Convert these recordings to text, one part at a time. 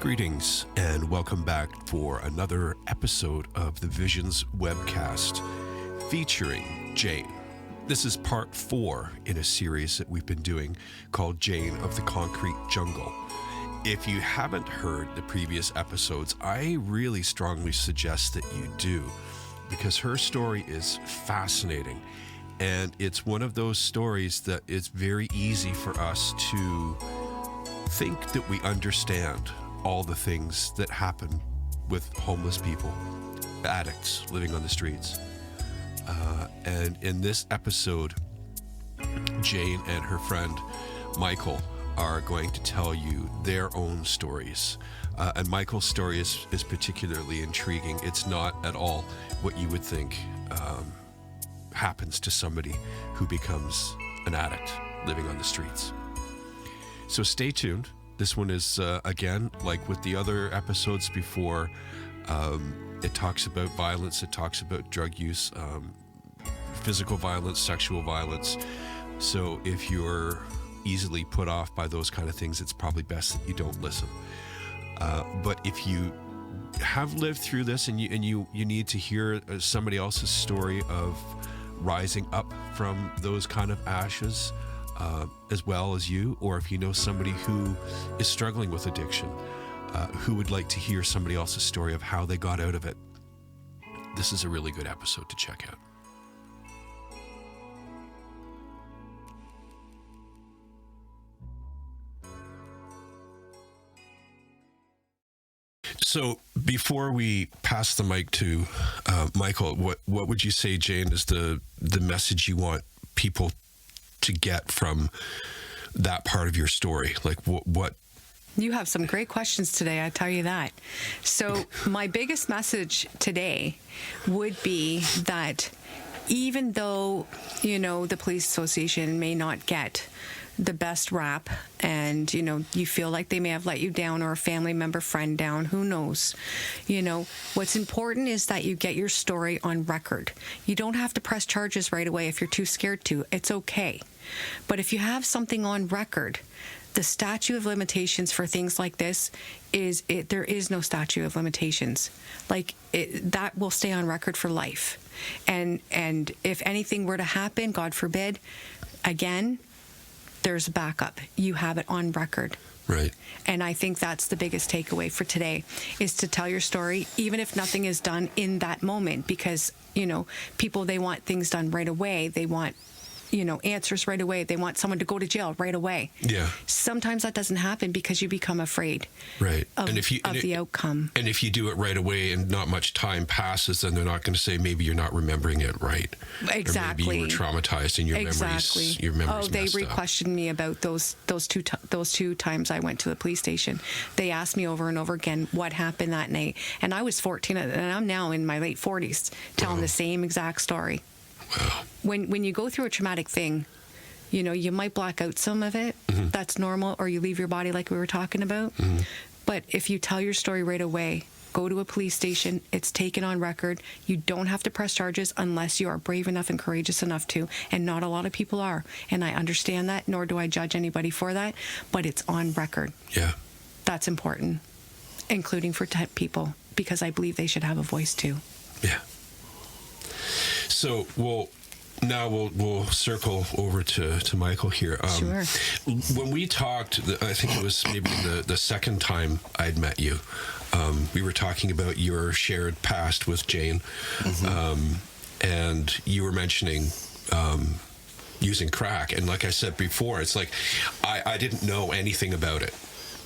Greetings and welcome back for another episode of the Visions webcast featuring Jane. This is part 4 in a series that we've been doing called Jane of the Concrete Jungle. If you haven't heard the previous episodes, I really strongly suggest that you do, because her story is fascinating. And it's one of those stories that it's very easy for us to think that we understand all the things that happen with homeless people, addicts living on the streets. And in this episode, Jane and her friend Michael are going to tell you their own stories. And Michael's story is particularly intriguing. It's not at all what you would think happens to somebody who becomes an addict living on the streets. So stay tuned. This one is, again, like with the other episodes before, it talks about violence, it talks about drug use, physical violence, sexual violence. So if you're easily put off by those kind of things, it's probably best that you don't listen. But if you have lived through this and you need to hear somebody else's story of rising up from those kind of ashes, as well as you, or if you know somebody who is struggling with addiction, who would like to hear somebody else's story of how they got out of it, this is a really good episode to check out. So before we pass the mic to Michael, what would you say, Jane, is the message you want people to get from that part of your story? Like what? You have some great questions today, I tell you that. So my biggest message today would be that even though, the police association may not get the best rap, and you feel like they may have let you down, or a family member, friend down, who knows, what's important is that you get your story on record. You don't have to press charges right away if you're too scared to. It's okay. But if you have something on record, the statute of limitations for things like this there is no statute of limitations. That will stay on record for life. And if anything were to happen, God forbid, again, there's backup. You have it on record. Right. And I think that's the biggest takeaway for today, is to tell your story, even if nothing is done in that moment, because, people, they want things done right away. They want, answers right away. They want someone to go to jail right away. Yeah. Sometimes that doesn't happen because you become afraid right. of the outcome. And if you do it right away and not much time passes, then they're not going to say maybe you're not remembering it right. Exactly. Or maybe you were traumatized and your memories they messed up. re-questioned me about those two times I went to the police station. They asked me over and over again what happened that night. And I was 14, and I'm now in my late 40s telling the same exact story. Wow. When you go through a traumatic thing, you might black out some of it. Mm-hmm. That's normal. Or you leave your body, like we were talking about. Mm-hmm. But if you tell your story right away, go to a police station, it's taken on record. You don't have to press charges unless you are brave enough and courageous enough to. And not a lot of people are. And I understand that, nor do I judge anybody for that. But it's on record. Yeah. That's important, including for people, because I believe they should have a voice too. Yeah. So we'll circle over to Michael here. Sure. When we talked, I think it was maybe the second time I'd met you, we were talking about your shared past with Jane, mm-hmm. And you were mentioning using crack. And like I said before, it's like I didn't know anything about it.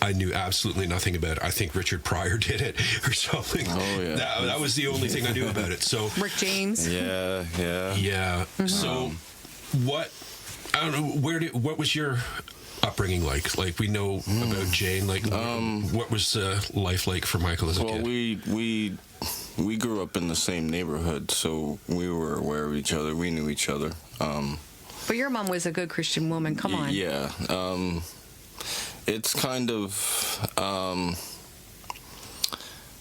I knew absolutely nothing about it. I think Richard Pryor did it or something. Oh, yeah. That was the only thing I knew about it. So Rick James. Yeah. Yeah. Mm-hmm. So I don't know, what was your upbringing like? Like, we know about Jane. Like, what was life like for Michael as a kid? Well, we grew up in the same neighborhood, so we were aware of each other. We knew each other. But your mom was a good Christian woman. Come on. Yeah. It's kind of,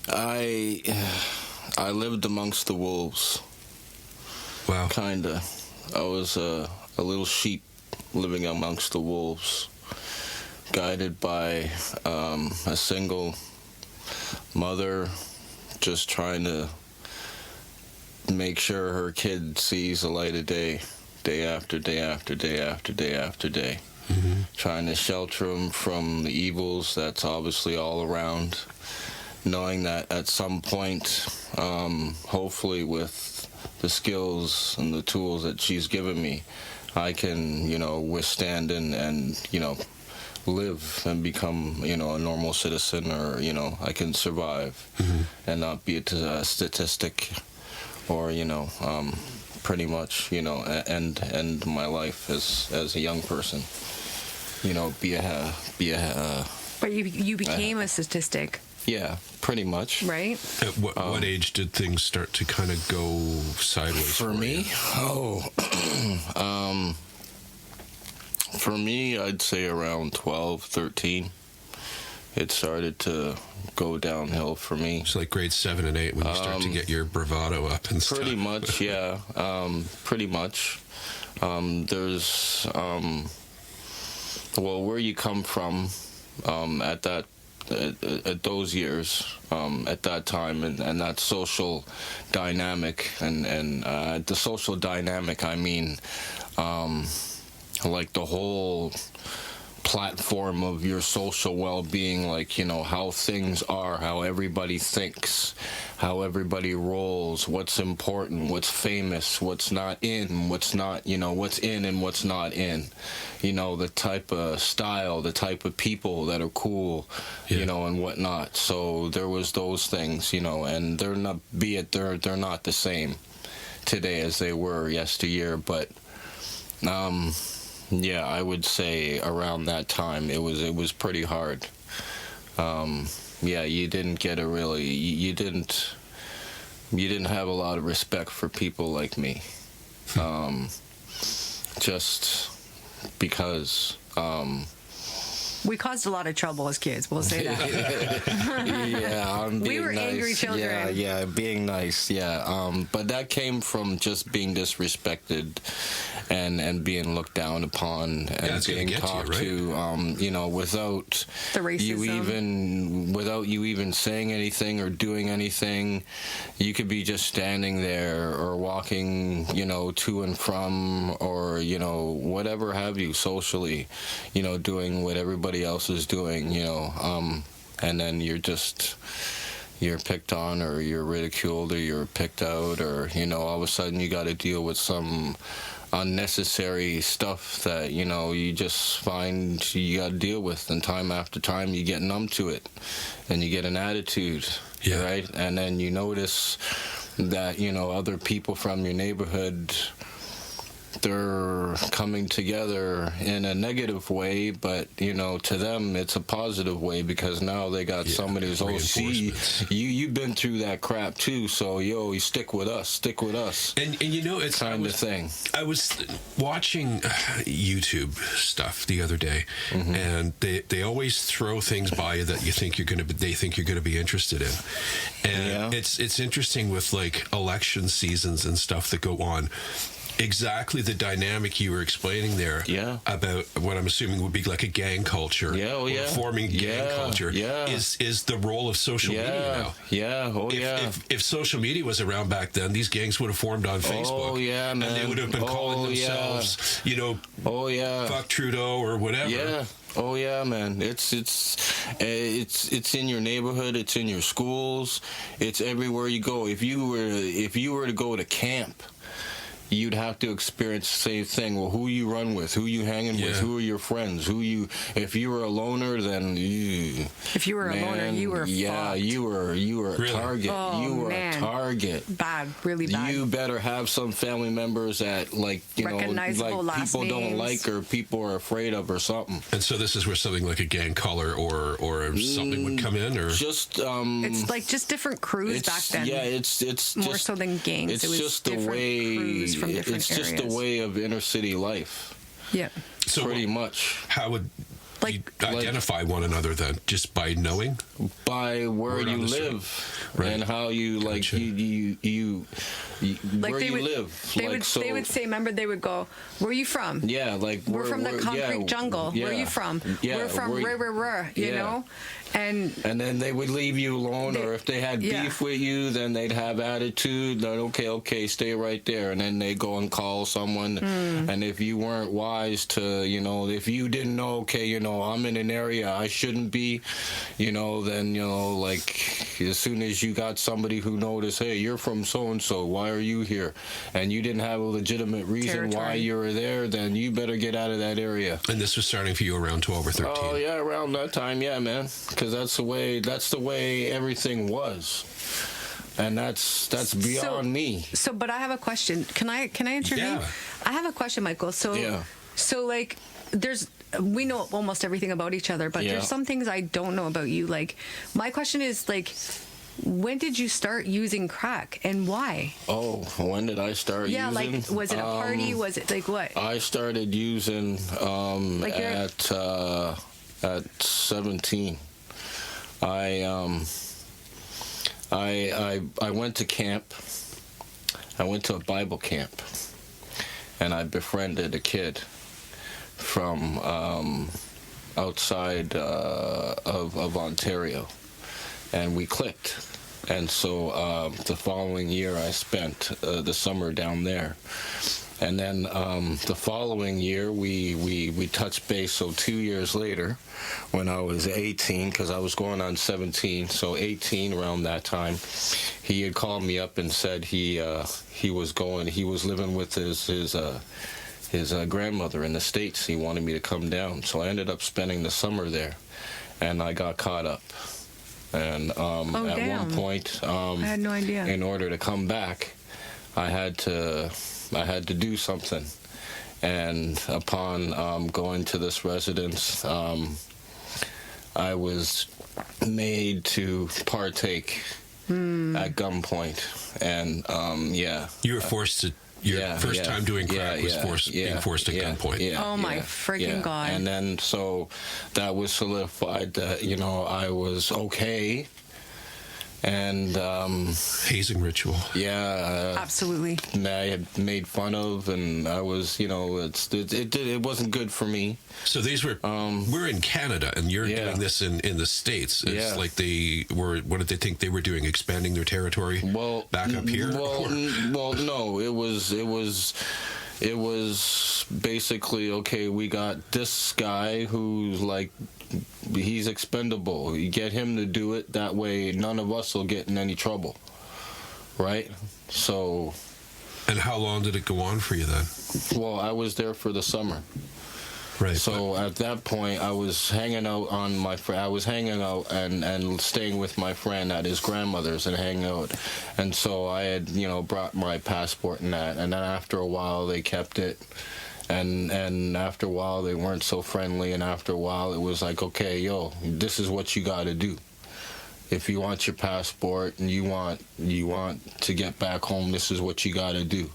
I lived amongst the wolves. Wow. Kinda. I was a little sheep living amongst the wolves, guided by a single mother just trying to make sure her kid sees the light of day, day after day after day after day after day. Trying to shelter them from the evils that's obviously all around, knowing that at some point, hopefully with the skills and the tools that she's given me, I can, withstand and live and become, a normal citizen, or, I can survive and not be a statistic, or, pretty much, end my life as a young person. But you became a statistic. Yeah, pretty much. Right? At what age did things start to kind of go sideways for me? For me, I'd say around 12, 13. It started to go downhill for me. It's like grade 7 and 8 when you start to get your bravado up and stuff. Pretty much, yeah. Pretty much. There's, where you come from at those years, at that time, and that social dynamic, and the social dynamic, I mean, like the whole platform of your social well-being, like, how things are, how everybody thinks, how everybody rolls, what's important, what's famous, what's not in, what's not, what's in and what's not in, the type of style, the type of people that are cool, and whatnot. So there was those things, and they're not the same today as they were yesteryear, but yeah, I would say around that time it was pretty hard. Yeah, you didn't get you didn't have a lot of respect for people like me. Just because we caused a lot of trouble as kids, we'll say that. Yeah, we were nice. Angry children. Yeah, being nice, yeah. But that came from just being disrespected and being looked down upon and being talked to, without the racism. Without you even saying anything or doing anything. You could be just standing there or walking, to and from, or, whatever have you socially, doing what everybody else is doing, and then you're picked on, or you're ridiculed, or you're picked out, or, all of a sudden you got to deal with some unnecessary stuff that, you just find you got to deal with, and time after time you get numb to it, and you get an attitude, right? And then you notice that, other people from your neighborhood, they're coming together in a negative way, but to them it's a positive way, because now they got somebody who's see you've been through that crap too, so you stick with us, and it's kind of thing. I was watching YouTube stuff the other day, and they always throw things by you that they think you're going to be interested in, and it's interesting with like election seasons and stuff that go on. Exactly the dynamic you were explaining there about what I'm assuming would be like a gang culture, forming gang culture, is the role of social media now. If social media was around back then, these gangs would have formed on Facebook, man. And they would have been calling themselves, fuck Trudeau or whatever. Yeah. Oh yeah, man! It's in your neighborhood. It's in your schools. It's everywhere you go. If you were to go to camp, you'd have to experience the same thing. Well, who you run with, who you hanging with, who are your friends, if you were a loner, then if you were a loner, you were fucked. you were a target. You were a target. Bad, really bad. You better have some family members that like recognizable like people names. Don't like, or people are afraid of, or something. And so this is where something like a gang color or something would come in, or just it's like just different crews back then. Yeah, it's more just, so than gangs. It's it was just the way. It's just the way of inner city life. Yeah. So pretty much. How would Like, you identify one another then just by knowing by where Word on you the street. live Right. and how you like Gotcha. you like where they you would, live. they like would, so. they would say, remember, they would go, "Where are you from?" Yeah, like We're from the concrete jungle. Yeah, Where are you from? Yeah, We're from where- you yeah. know? And then they would leave you alone, or if they had yeah. beef with you, then they'd have attitude. Then okay, stay right there, and then they go and call someone. And if you weren't wise to, if you didn't know, okay, I'm in an area I shouldn't be, then like as soon as you got somebody who noticed, hey, you're from so and so, why are you here? And you didn't have a legitimate reason why Territory. you were there, then you better get out of that area. And this was starting for you around 12 or 13. Oh yeah, around that time, yeah, man. Because that's the way everything was, and that's beyond me. So, but I have a question. Can I intervene? Yeah. I have a question, Michael. So, Yeah. so like, we know almost everything about each other, but Yeah. there's some things I don't know about you. Like, my question is like, when did you start using crack and why? Oh, when did I start Yeah, using? like, was it a party? Was it like what? I started using Like you're- at 17. I went to camp. I went to a Bible camp, and I befriended a kid from outside of Ontario, and we clicked. And so the following year, I spent the summer down there. And then the following year, we touched base. So 2 years later, when I was 18, because I was going on 17, so 18 around that time, he had called me up and said he was living with his grandmother in the States. He wanted me to come down. So I ended up spending the summer there, and I got caught up. And at damn. one point, I had no idea. in order to come back, I had to do something. And upon going to this residence, I was made to partake at gunpoint. And yeah. You were forced to. Your first time doing crack was being forced at gunpoint. Oh, my freaking God. And then so that was solidified that I was okay. And Hazing ritual. yeah, Absolutely. I had made fun of, and I was, it wasn't good for me. So these were we're in Canada, and you're Yeah. doing this in the States. It's Yeah. like they were. What did they think they were doing? Expanding their territory back up here. Well, no, it was basically, okay, we got this guy who's like, he's expendable. You get him to do it, that way none of us will get in any trouble, right? So, And how long did it go on for you then? well, I was there for the summer. Right. So at that point, I was hanging out on my friend. I was hanging out and staying with my friend at his grandmother's and hanging out. And so I had, brought my passport and that. And then after a while, they kept it. And after a while, they weren't so friendly. And after a while, it was like, okay, this is what you got to do. If you want your passport and you want to get back home, this is what you got to do.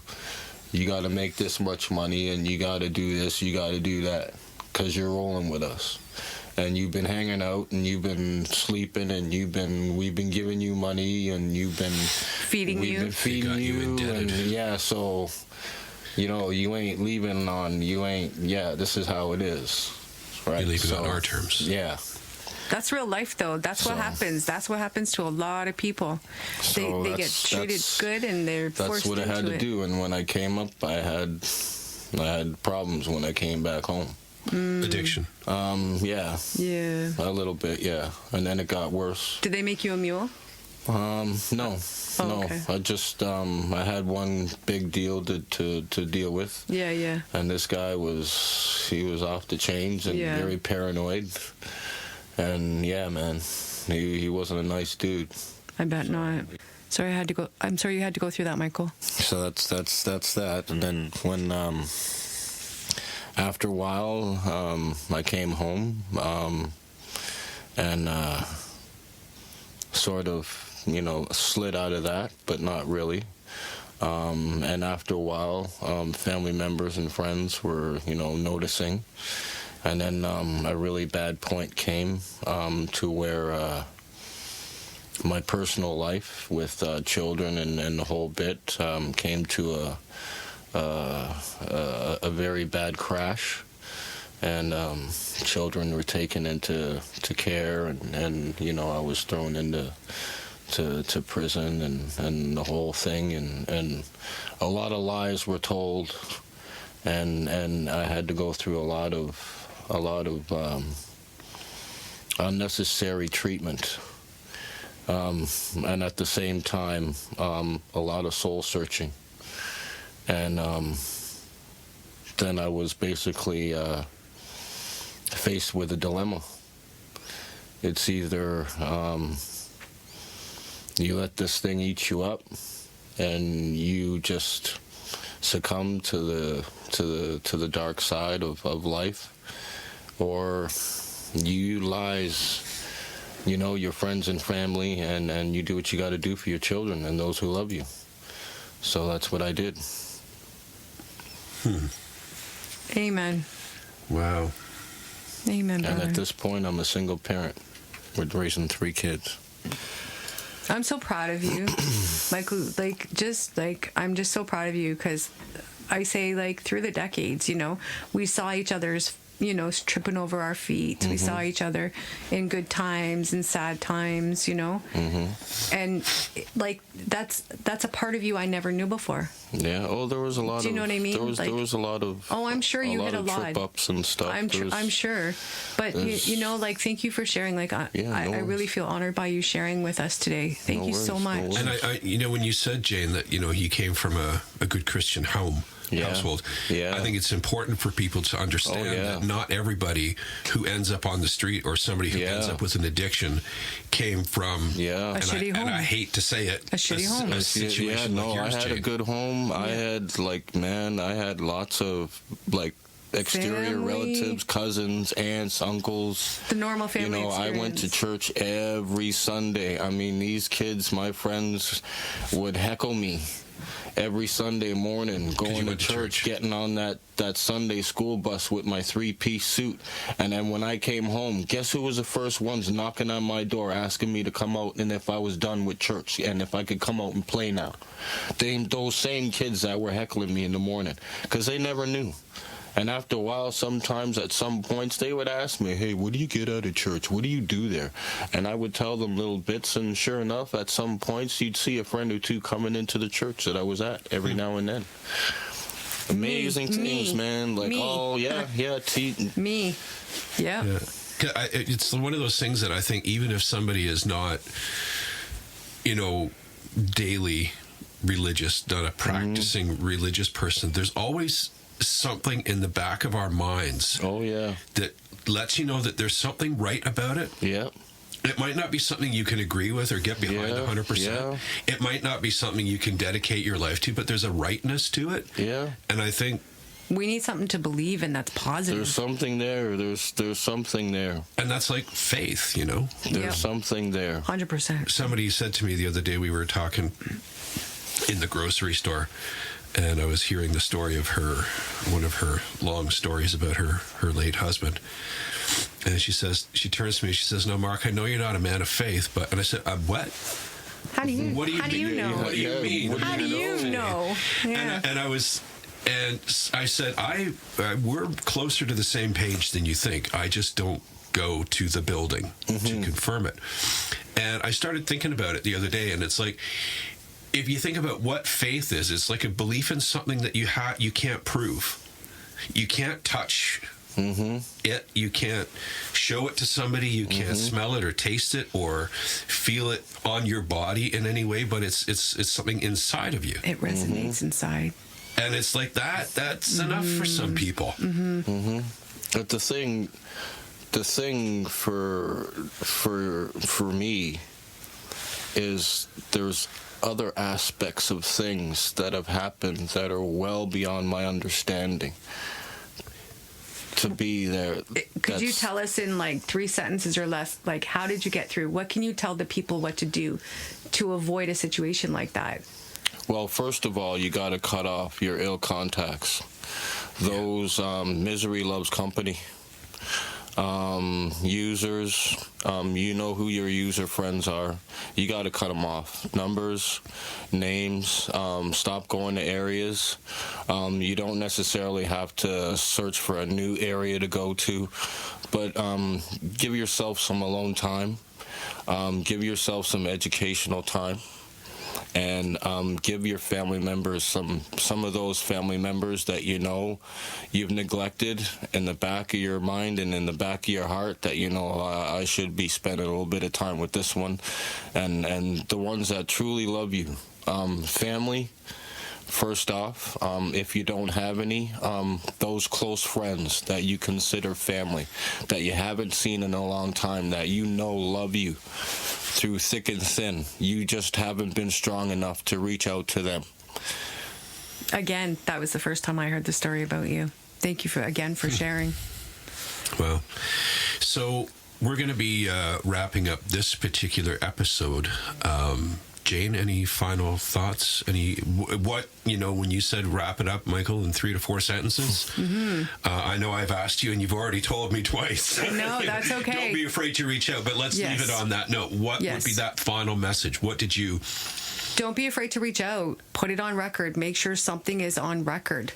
You got to make this much money, and you got to do this, you got to do that, because you're rolling with us. And you've been hanging out, and you've been sleeping, and we've been giving you money, and we've been Feeding you. been feeding They got you you, and indebted. so, you ain't leaving this is how it is, right? You're leaving on our terms. Yeah. That's real life, though. That's what happens. That's what happens to a lot of people. So They get treated good, and they're forced That's what I into had to it. do, and when I came up, I had problems when I came back home. Addiction. Yeah, Yeah. a little bit, yeah, and then it got worse. Did they make you a mule? No, okay. I just I had one big deal to deal with, Yeah, yeah. and this guy was off the chains and Yeah. very paranoid, and yeah, man, he wasn't a nice dude. I bet not. Sorry, I had to go. I'm sorry you had to go through that, Michael. So that's that. And then when after a while, I came home and sort of slid out of that, but not really. And after a while, family members and friends were noticing, And then a really bad point came to where my personal life with children and the whole bit came to a very bad crash. And children were taken into care, and you know, I was thrown into to prison and the whole thing, and a lot of lies were told, and I had to go through a lot of unnecessary treatment, and at the same time a lot of soul searching, and then I was basically faced with a dilemma. It's either you let this thing eat you up and you just succumb to the dark side of life, or you utilize, you know, your friends and family, and you do what you got to do for your children and those who love you. So that's what I did. Amen. Wow. Amen, brother. And at this point, I'm a single parent with raising 3 kids. I'm so proud of you. I'm just so proud of you, because I say, like, through the decades, you know, we saw each other's, you know, tripping over our feet. We saw each other in good times and sad times, you know. And like that's a part of you I never knew before. Yeah. Oh, there was a lot. Do you know what I mean? There was a lot of. Oh, I'm sure you hit a lot. Trip ups and stuff. I'm sure. But you know, like, thank you for sharing. Like, I really feel honored by you sharing with us today. Thank you so much. And I, you know, when you said, Jane, that, you know, you came from a good Christian household. Yeah. I think it's important for people to understand that not everybody who ends up on the street or somebody who ends up with an addiction came from a shitty home. And I hate to say it, a shitty home. A situation like yours, I had Jane. a good home. I had I had lots of like exterior Family. relatives, cousins, aunts, uncles. The normal family You know, experience. I went to church every Sunday. I mean, these kids, my friends, would heckle me every Sunday morning, going to church, getting on that Sunday school bus with my 3-piece suit. And then when I came home, guess who was the first ones knocking on my door, asking me to come out and if I was done with church and if I could come out and play now? Those same kids that were heckling me in the morning, because they never knew. And after a while, sometimes at some points, they would ask me, hey, what do you get out of church? What do you do there? And I would tell them little bits, and sure enough, at some points, you'd see a friend or two coming into the church that I was at every now and then. Amazing things, man. Like, Me. Yeah. It's one of those things that I think even if somebody is not, you know, daily religious, not a practicing religious person, there's always something in the back of our minds that lets you know that there's something right about it. It might not be something you can agree with or get behind 100%. It might not be something you can dedicate your life to, but there's a rightness to it. And I think we need something to believe in that's positive. There's something there. There's something there. And that's like faith, you know? There's something there. 100%. Somebody said to me the other day, we were talking in the grocery store, and I was hearing the story of one of her long stories about her late husband. And she turns to me, she says, "No, Mark, I know you're not a man of faith, but," and I said, "What? How do you know? What do you mean? How do you know?" Yeah. And I said, we're closer to the same page than you think. I just don't go to the building to confirm it. And I started thinking about it the other day, and it's like, if you think about what faith is, it's like a belief in something that you can't prove. You can't touch it. You can't show it to somebody. You can't smell it or taste it or feel it on your body in any way, but it's something inside of you. It resonates inside. And it's like that's enough for some people. But the thing for me is there's other aspects of things that have happened that are well beyond my understanding to be there. Could you tell us in like 3 sentences or less, like, how did you get through? What can you tell the people what to do to avoid a situation like that? Well, first of all, you got to cut off your ill contacts. Those misery loves company. Users, you know who your user friends are. You got to cut them off. Numbers, names, stop going to areas. You don't necessarily have to search for a new area to go to, but give yourself some alone time. Give yourself some educational time. And give your family members some of those family members that you know you've neglected in the back of your mind and in the back of your heart, that you know I should be spending a little bit of time with this one, and the ones that truly love you. Family first off. If you don't have any, those close friends that you consider family, that you haven't seen in a long time, that you know love you through thick and thin. You just haven't been strong enough to reach out to them. Again, that was the first time I heard the story about you. Thank you for sharing. Well, so we're going to be wrapping up this particular episode. Jane, any final thoughts? When you said wrap it up, Michael, in 3 to 4 sentences? Mm-hmm. I know I've asked you and you've already told me twice. No, that's okay. Don't be afraid to reach out, but let's leave it on that note. What would be that final message? What did you... Don't be afraid to reach out. Put it on record. Make sure something is on record.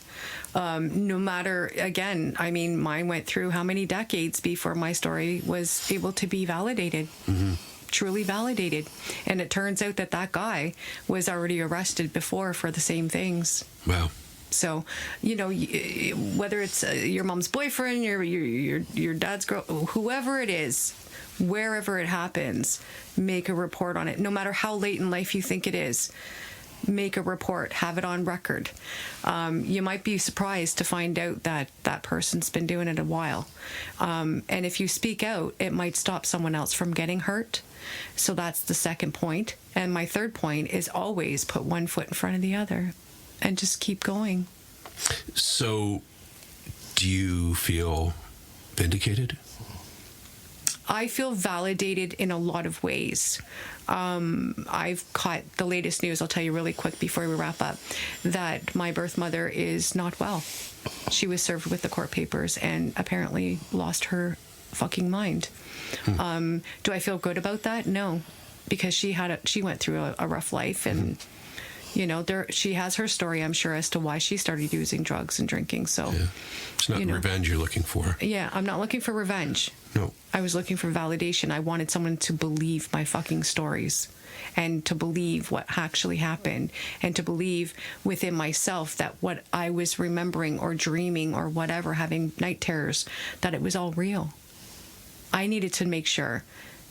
No matter, again, I mean, mine went through how many decades before my story was able to be validated. Mm-hmm. Truly validated. And it turns out that guy was already arrested before for the same things. Wow. So, whether it's your mom's boyfriend, your dad's girl, whoever it is, wherever it happens, make a report on it. No matter how late in life you think it is, make a report, have it on record. You might be surprised to find out that that person's been doing it a while. And if you speak out, it might stop someone else from getting hurt. So that's the second point. And my third point is always put one foot in front of the other and just keep going. So do you feel vindicated? I feel validated in a lot of ways. I've caught the latest news, I'll tell you really quick before we wrap up, that my birth mother is not well. She was served with the court papers and apparently lost her fucking mind. Do I feel good about that? No, because she went through a rough life, and she has her story, I'm sure, as to why she started using drugs and drinking. So it's not revenge you're looking for. Yeah, I'm not looking for revenge. No. I was looking for validation. I wanted someone to believe my fucking stories and to believe what actually happened and to believe within myself that what I was remembering or dreaming or whatever, having night terrors, that it was all real. I needed to make sure,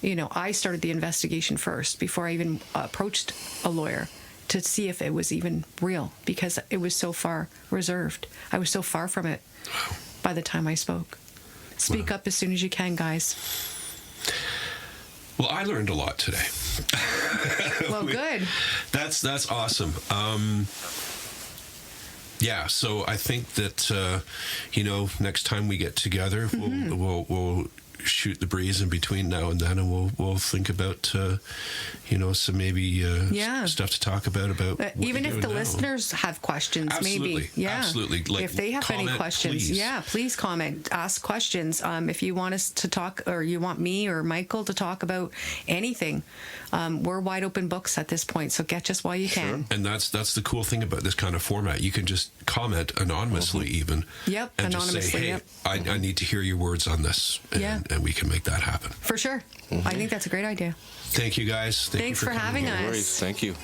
I started the investigation first before I even approached a lawyer to see if it was even real, because it was so far reserved. I was so far from it by the time I spoke. Speak up as soon as you can, guys. Well, I learned a lot today. Well, good. That's awesome. So I think that next time we get together, we'll shoot the breeze in between now and then, and we'll think about some maybe stuff to talk about what even if the now. Listeners have questions. Absolutely. Maybe Absolutely. Like, if they have any questions, please comment, ask questions. If you want us to talk, or you want me or Michael to talk about anything, we're wide open books at this point, so catch us while you can. And that's the cool thing about this kind of format. You can just comment anonymously even. Yep, and anonymously. Just say, hey, I need to hear your words on this, and we can make that happen. For sure. I think that's a great idea. Thank you, guys. Thanks for having us. No worries. Thank you.